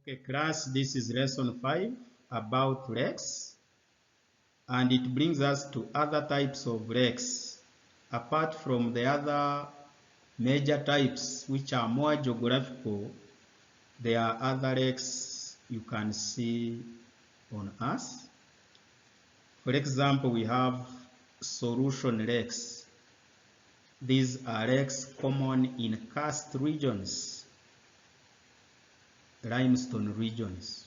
Okay, class, this is lesson 5 about lakes, and it brings us to other types of lakes. Apart from the other major types which are more geographical, there are other lakes you can see on Earth. For example, we have solution lakes. These are lakes common in karst regions, limestone regions.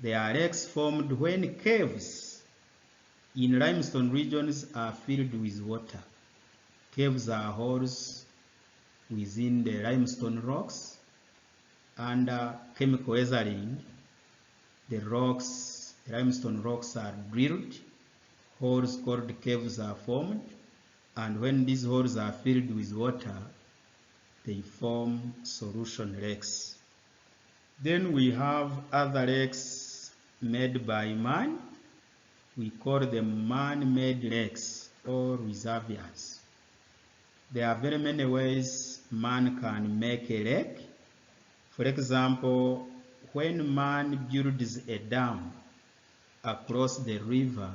They are lakes formed when caves in limestone regions are filled with water. Caves are holes within the limestone rocks. Under chemical weathering, the limestone rocks are drilled, holes called caves are formed, and when these holes are filled with water, they form solution lakes. Then we have other lakes made by man. We call them man-made lakes or reservoirs. There are very many ways man can make a lake. For example, when man builds a dam across the river,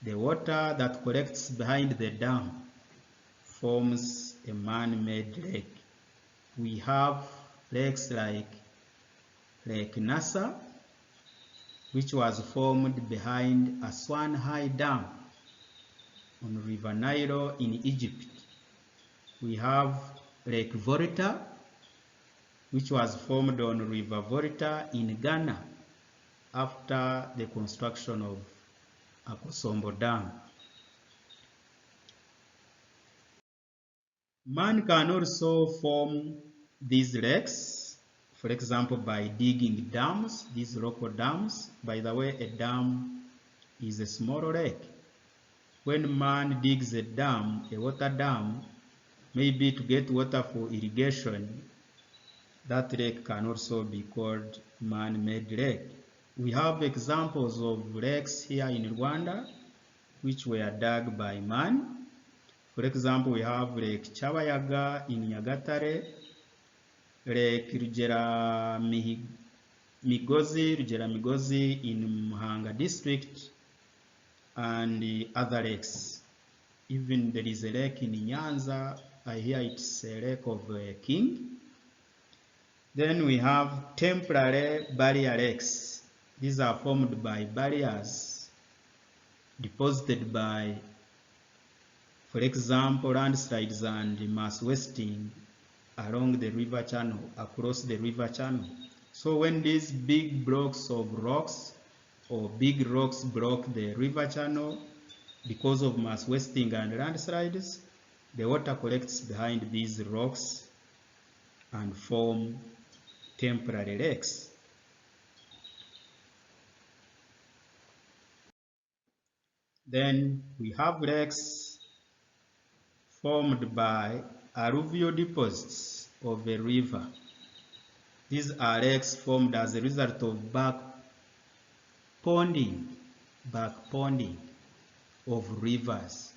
the water that collects behind the dam forms a man-made lake. We have lakes like Lake Nasser, which was formed behind Aswan High Dam on River Nile in Egypt. We have Lake Volta, which was formed on River Volta in Ghana after the construction of Akosombo Dam. Man can also form these lakes, for example, by digging dams, these local dams. By the way, a dam is a small lake. When man digs a dam, a water dam, maybe to get water for irrigation, that lake can also be called man-made lake. We have examples of lakes here in Rwanda which were dug by man. For example, we have Lake Chabayaga in Nyagatare, Lake Rugera Migozi in Muhanga district, and other lakes. Even there is a lake in Nyanza. I hear it's a lake of a king. Then we have temporary barrier lakes. These are formed by barriers deposited by, for example, landslides and mass wasting along the river channel, across the river channel. So when these big blocks of rocks or big rocks block the river channel because of mass wasting and landslides, the water collects behind these rocks and form temporary lakes. Then we have lakes formed by alluvial deposits of a river. These are lakes formed as a result of back ponding of rivers.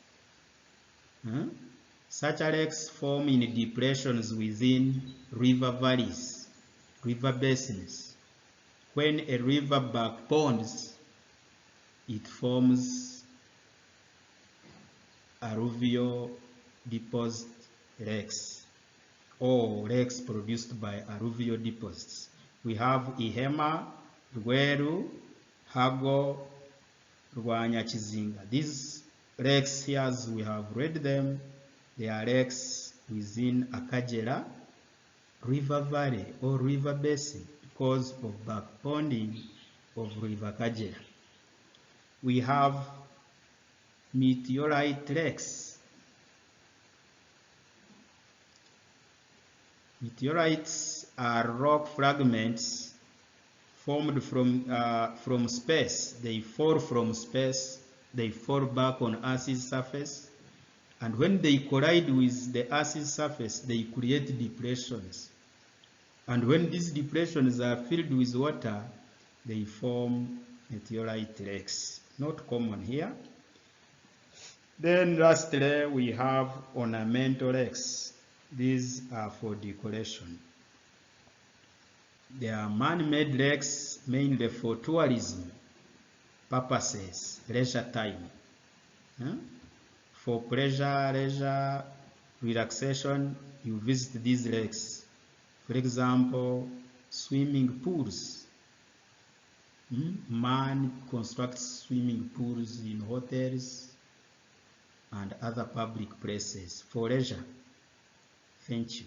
Such lakes form in depressions within river valleys, river basins. When a river back ponds, it forms alluvial deposit lakes or lakes produced by alluvial deposits. We have Ihema, Rweru, Hago, Rwanyakizinga. These lakes here, as we have read them, they are lakes within Akagera River Valley or River Basin because of back ponding of River Kagera. We have meteorite lakes. Meteorites are rock fragments formed from space. They fall from space, they fall back on Earth's surface, and when they collide with the Earth's surface, they create depressions. And when these depressions are filled with water, they form meteorite lakes. Not common here. Then lastly, we have ornamental lakes. These are for decoration. There are man-made lakes mainly for tourism purposes, leisure time. For pleasure, leisure, relaxation, you visit these lakes. For example, swimming pools. Man constructs swimming pools in hotels and other public places for leisure. Thank you.